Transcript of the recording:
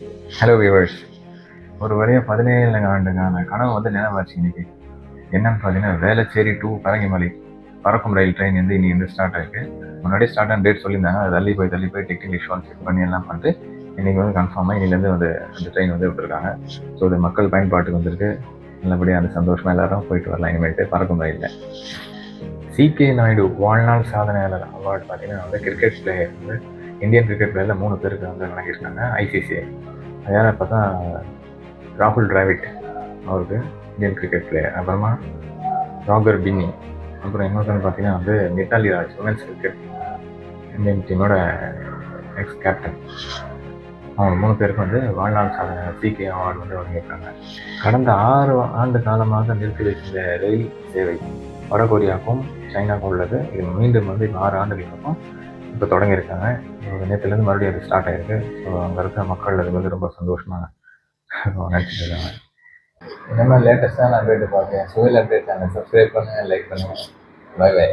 Hello viewers. ஒரு வழியாக 17 ஆண்டுக்கான கனவு வந்து நினைவாச்சு இன்னைக்கு. என்னன்னு பார்த்தீங்கன்னா, வேளச்சேரி டு பரங்கிமலை பறக்கும் ரயில் ட்ரெயின் வந்து இன்னைக்கு வந்து ஸ்டார்ட் ஆயிருக்கு. முன்னாடியே ஸ்டார்ட் ஆன டேட் சொல்லியிருந்தாங்க. அது தள்ளி போய் டெக்னிக்கல் இஷ்யூ செக் பண்ணி எல்லாம் பண்ணிட்டு இன்னைக்கு வந்து கன்ஃபார்மாக இன்னிலேருந்து வந்து அந்த ட்ரெயின் வந்து விட்டுருக்காங்க. ஸோ இது மக்கள் பயன்பாட்டுக்கு வந்திருக்கு. நல்லபடியாக அந்த சந்தோஷமாக எல்லாரும் போயிட்டு வரலாம் இனிமேட்டு பறக்கும் ரயிலில். சிகே நாயுடு வாழ்நாள் சாதனையாளர் அவார்டு பார்த்தீங்கன்னா வந்து கிரிக்கெட் பிளேயர் வந்து இந்தியன் கிரிக்கெட் பிளேயரில் 3 பேருக்கு வந்து வழங்கியிருக்காங்க ஐசிசிஐ. யாரை பார்த்தா ராகுல் டிராவிட் அவருக்கு இந்தியன் கிரிக்கெட் பிளேயர், அப்புறமா ராகர் பின்னி, அப்புறம் இன்னொருத்தர் பார்த்தீங்கன்னா வந்து Mithali Raj women's cricket Indian டீமோட எக்ஸ் கேப்டன். அவங்க 3 பேருக்கு வந்து வாழ்நாள் சாதனை சிகே அவார்டு வந்து வழங்கியிருக்காங்க. கடந்த 6 ஆண்டு காலமாக நிறுத்தி வைத்த ரயில் சேவை வடகொரியாவுக்கும் சைனாவுக்கும் உள்ளது. இது மீண்டும் வந்து இப்போ 6 ஆண்டுகளுக்கு அப்புறம் இப்போ தொடங்கியிருக்காங்க. நேற்றுலேருந்து மறுபடியும் அது ஸ்டார்ட் ஆகிருக்கு. ஸோ அங்கே இருக்கிற மக்கள் அது வந்து ரொம்ப சந்தோஷமாக நினச்சிட்டு இருக்காங்க. இந்த மாதிரி லேட்டஸ்ட்டான அப்டேட் பார்க்குறேன். சுவையில் அப்டேட் சேனல் சப்ஸ்கிரைப் பண்ணுங்கள், லைக் பண்ணுங்கள். Bye by.